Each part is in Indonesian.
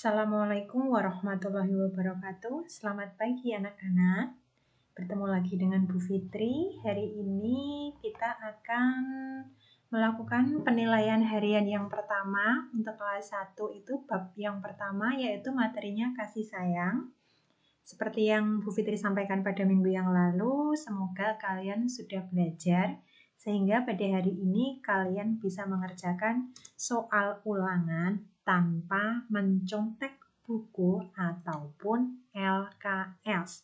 Assalamualaikum warahmatullahi wabarakatuh. Selamat pagi anak-anak. Bertemu lagi dengan Bu Fitri. Hari ini kita akan melakukan penilaian harian yang pertama. Untuk kelas 1 itu bab yang pertama yaitu materinya kasih sayang. Seperti yang Bu Fitri sampaikan pada minggu yang lalu, semoga kalian sudah belajar sehingga pada hari ini kalian bisa mengerjakan soal ulangan tanpa mencontek buku ataupun LKS.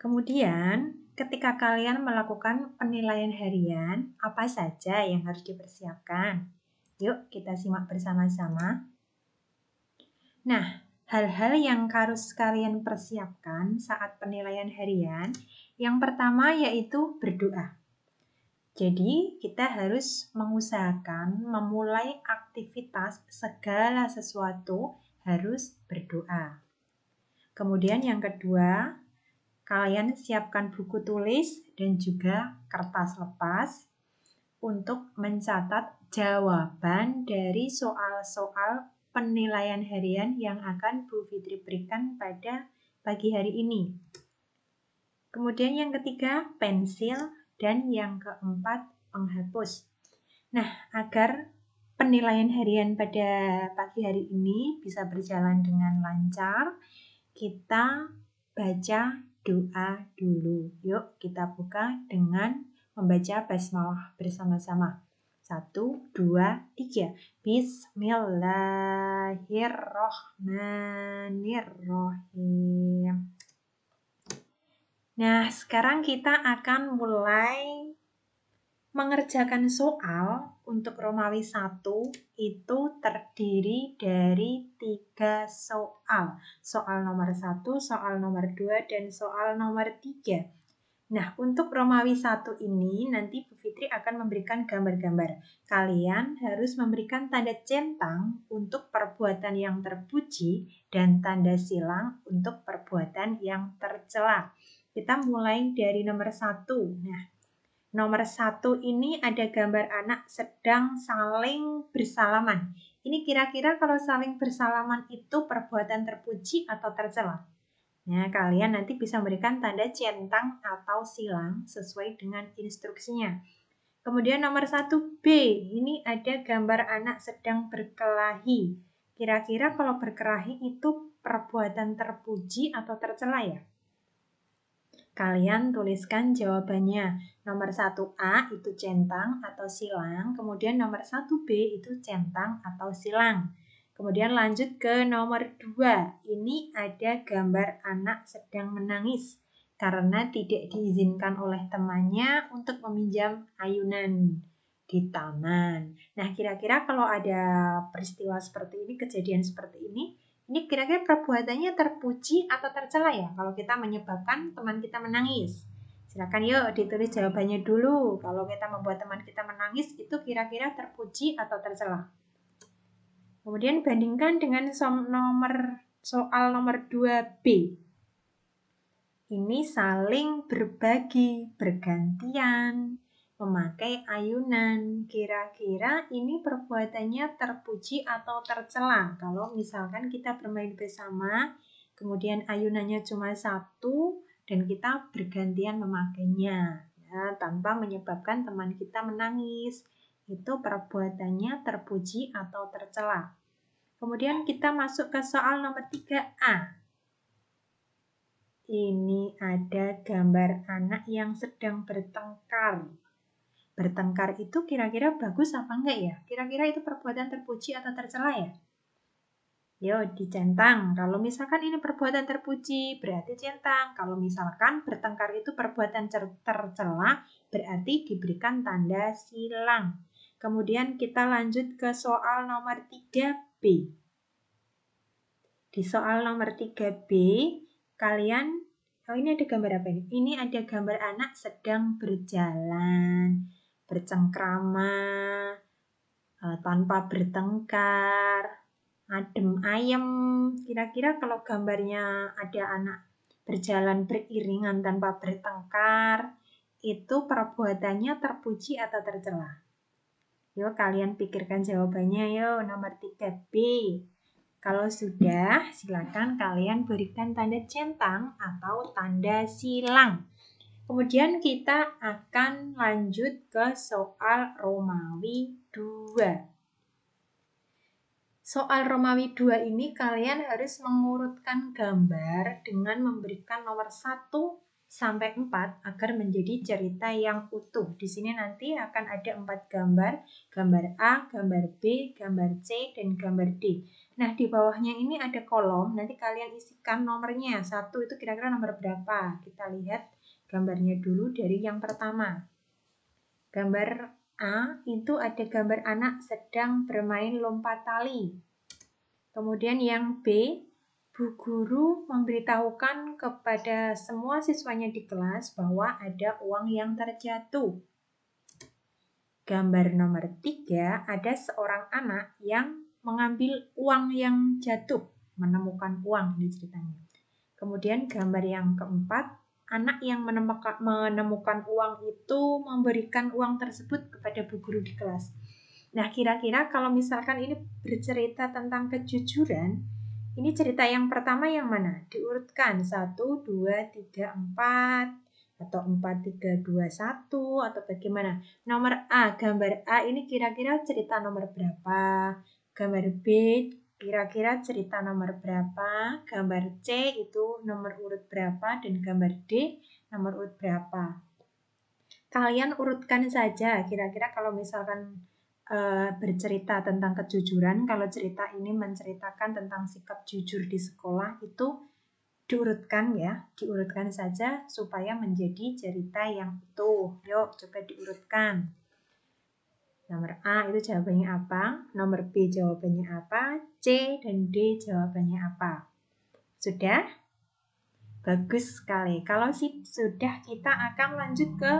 Kemudian, ketika kalian melakukan penilaian harian, apa saja yang harus dipersiapkan? Yuk, kita simak bersama-sama. Nah, hal-hal yang harus kalian persiapkan saat penilaian harian, yang pertama yaitu berdoa. Jadi, kita harus mengusahakan memulai aktivitas segala sesuatu harus berdoa. Kemudian yang kedua, kalian siapkan buku tulis dan juga kertas lepas untuk mencatat jawaban dari soal-soal penilaian harian yang akan Bu Fitri berikan pada pagi hari ini. Kemudian yang ketiga, pensil. Dan yang keempat, penghapus. Nah, agar penilaian harian pada pagi hari ini bisa berjalan dengan lancar, kita baca doa dulu. Yuk, kita buka dengan membaca basmalah bersama-sama. 1, 2, 3. Bismillahirrahmanirrahim. Nah, sekarang kita akan mulai mengerjakan soal. Untuk Romawi 1 itu terdiri dari 3 soal. Soal nomor 1, soal nomor 2, dan soal nomor 3. Nah, untuk Romawi 1 ini nanti Bu Fitri akan memberikan gambar-gambar. Kalian harus memberikan tanda centang untuk perbuatan yang terpuji dan tanda silang untuk perbuatan yang tercela. Kita mulai dari nomor 1. Nah, nomor 1 ini ada gambar anak sedang saling bersalaman. Ini kira-kira kalau saling bersalaman itu perbuatan terpuji atau tercela? Nah, kalian nanti bisa memberikan tanda centang atau silang sesuai dengan instruksinya. Kemudian nomor 1B, ini ada gambar anak sedang berkelahi. Kira-kira kalau berkelahi itu perbuatan terpuji atau tercela ya? Kalian tuliskan jawabannya. Nomor 1A itu centang atau silang, kemudian nomor 1B itu centang atau silang. Kemudian lanjut ke nomor 2. Ini ada gambar anak sedang menangis karena tidak diizinkan oleh temannya untuk meminjam ayunan di taman. Nah, kira-kira kalau ada peristiwa seperti ini, kejadian seperti ini kira-kira perbuatannya terpuji atau tercela ya kalau kita menyebabkan teman kita menangis? Silakan yuk ditulis jawabannya dulu. Kalau kita membuat teman kita menangis itu kira-kira terpuji atau tercela? Kemudian bandingkan dengan soal nomor 2B. Ini saling berbagi, bergantian, memakai ayunan. Kira-kira ini perbuatannya terpuji atau tercela? Kalau misalkan kita bermain bersama, kemudian ayunannya cuma 1 dan kita bergantian memakainya, ya, tanpa menyebabkan teman kita menangis. Itu perbuatannya terpuji atau tercela. Kemudian kita masuk ke soal nomor 3A. Ini ada gambar anak yang sedang bertengkar. Bertengkar itu kira-kira bagus apa enggak ya? Kira-kira itu perbuatan terpuji atau tercela ya? Yo, dicentang. Kalau misalkan ini perbuatan terpuji, berarti centang. Kalau misalkan bertengkar itu perbuatan tercela, berarti diberikan tanda silang. Kemudian kita lanjut ke soal nomor 3B. Di soal nomor 3B, kalian, ini ada gambar apa ini? Ini ada gambar anak sedang berjalan, bercengkrama, tanpa bertengkar, adem ayem. Kira-kira kalau gambarnya ada anak berjalan beriringan tanpa bertengkar, itu perbuatannya terpuji atau tercela? Yuk kalian pikirkan jawabannya yuk, nomor 3B. Kalau sudah, silakan kalian berikan tanda centang atau tanda silang. Kemudian kita akan lanjut ke soal Romawi 2. Soal Romawi 2 ini kalian harus mengurutkan gambar dengan memberikan nomor 1 sampai 4 agar menjadi cerita yang utuh. Di sini nanti akan ada 4 gambar, gambar A, gambar B, gambar C, dan gambar D. Nah, di bawahnya ini ada kolom, nanti kalian isikan nomornya. 1 itu kira-kira nomor berapa? Kita lihat gambarnya dulu dari yang pertama. Gambar A itu ada gambar anak sedang bermain lompat tali. Kemudian yang B, Bu Guru memberitahukan kepada semua siswanya di kelas bahwa ada uang yang terjatuh. Gambar nomor 3, ada seorang anak yang mengambil uang yang jatuh, menemukan uang di ceritanya. Kemudian gambar yang keempat, anak yang menemukan uang itu memberikan uang tersebut kepada Bu Guru di kelas. Nah, kira-kira kalau misalkan ini bercerita tentang kejujuran, ini cerita yang pertama yang mana? Diurutkan 1, 2, 3, 4, atau 4, 3, 2, 1, atau bagaimana? Nomor A, gambar A ini kira-kira cerita nomor berapa? Gambar B, kira-kira cerita nomor berapa? Gambar C itu nomor urut berapa? Dan gambar D nomor urut berapa? Kalian urutkan saja, kira-kira kalau misalkan bercerita tentang kejujuran, kalau cerita ini menceritakan tentang sikap jujur di sekolah, itu diurutkan ya, diurutkan saja supaya menjadi cerita yang utuh. Yuk, coba diurutkan. Nomor A itu jawabannya apa? Nomor B jawabannya apa? C dan D jawabannya apa? Sudah? Bagus sekali. Kalau sudah, kita akan lanjut ke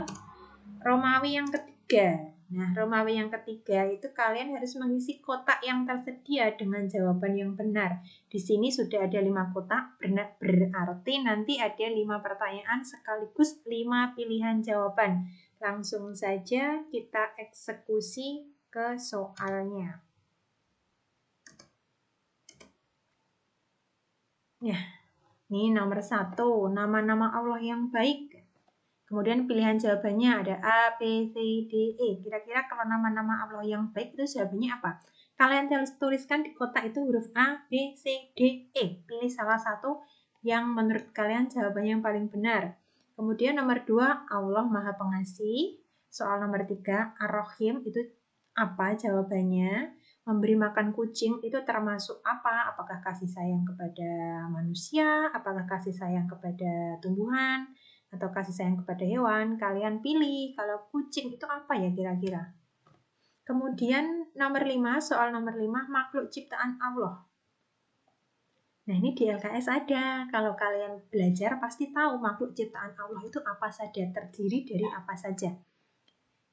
Romawi yang ketiga. Nah, Romawi yang ketiga itu kalian harus mengisi kotak yang tersedia dengan jawaban yang benar. Di sini sudah ada 5 kotak, berarti nanti ada 5 pertanyaan sekaligus 5 pilihan jawaban. Langsung saja kita eksekusi ke soalnya. Nah, ini nomor 1, nama-nama Allah yang baik. Kemudian pilihan jawabannya ada A, B, C, D, E. Kira-kira kalau nama-nama Allah yang baik itu jawabannya apa? Kalian tuliskan di kotak itu huruf A, B, C, D, E. Pilih salah satu yang menurut kalian jawabannya yang paling benar. Kemudian nomor 2, Allah Maha Pengasih. Soal nomor 3, Ar-Rahim itu apa jawabannya? Memberi makan kucing itu termasuk apa? Apakah kasih sayang kepada manusia? Apakah kasih sayang kepada tumbuhan? Atau kasih sayang kepada hewan? Kalian pilih. Kalau kucing itu apa ya kira-kira? Kemudian nomor 5, soal nomor 5, makhluk ciptaan Allah. Nah, ini di LKS ada. Kalau kalian belajar pasti tahu makhluk ciptaan Allah itu apa saja, terdiri dari apa saja.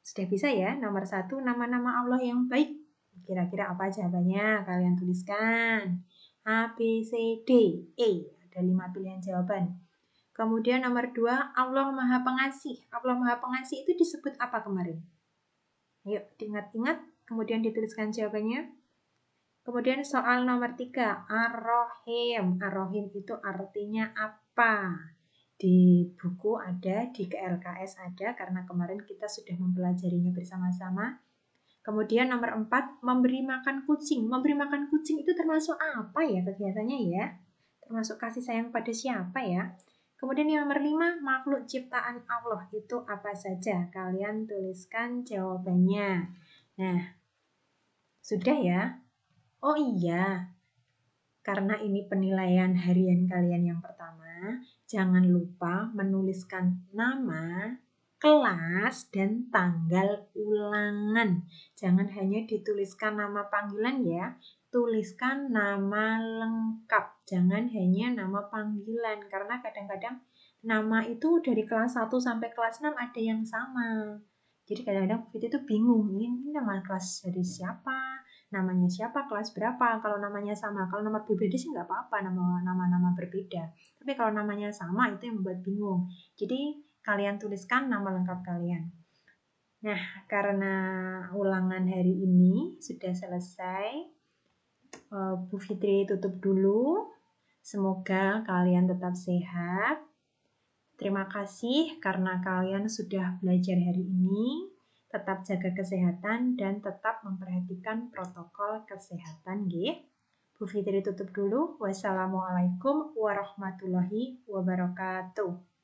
Sudah bisa ya? Nomor 1, nama-nama Allah yang baik. Kira-kira apa jawabannya? Kalian tuliskan. A, B, C, D, E. Ada 5 pilihan jawaban. Kemudian nomor 2, Allah Maha Pengasih. Allah Maha Pengasih itu disebut apa kemarin? Yuk, diingat-ingat. Kemudian dituliskan jawabannya. Kemudian soal nomor 3, Ar-Rahim. Ar-Rahim itu artinya apa? Di buku ada, di KLKS ada, karena kemarin kita sudah mempelajarinya bersama-sama. Kemudian nomor 4, memberi makan kucing. Memberi makan kucing itu termasuk apa ya kegiatannya ya? Termasuk kasih sayang pada siapa ya? Kemudian yang nomor 5, makhluk ciptaan Allah itu apa saja? Kalian tuliskan jawabannya. Nah, sudah ya? Oh iya, karena ini penilaian harian kalian yang pertama, jangan lupa menuliskan nama, kelas, dan tanggal ulangan. Jangan hanya dituliskan nama panggilan ya, tuliskan nama lengkap. Jangan hanya nama panggilan, karena kadang-kadang nama itu dari kelas 1 sampai kelas 6 ada yang sama. Jadi kadang-kadang kita itu bingung, ini nama kelas dari siapa, namanya siapa, kelas berapa. Kalau namanya sama, kalau nomor berbeda sih nggak apa-apa, nama berbeda. Tapi kalau namanya sama itu yang membuat bingung. Jadi kalian tuliskan nama lengkap kalian. Nah, karena ulangan hari ini sudah selesai, Bu Fitri tutup dulu. Semoga kalian tetap sehat. Terima kasih karena kalian sudah belajar hari ini. Tetap jaga kesehatan dan tetap memperhatikan protokol kesehatan, nggih. Bu Fitri tutup dulu. Wassalamualaikum warahmatullahi wabarakatuh.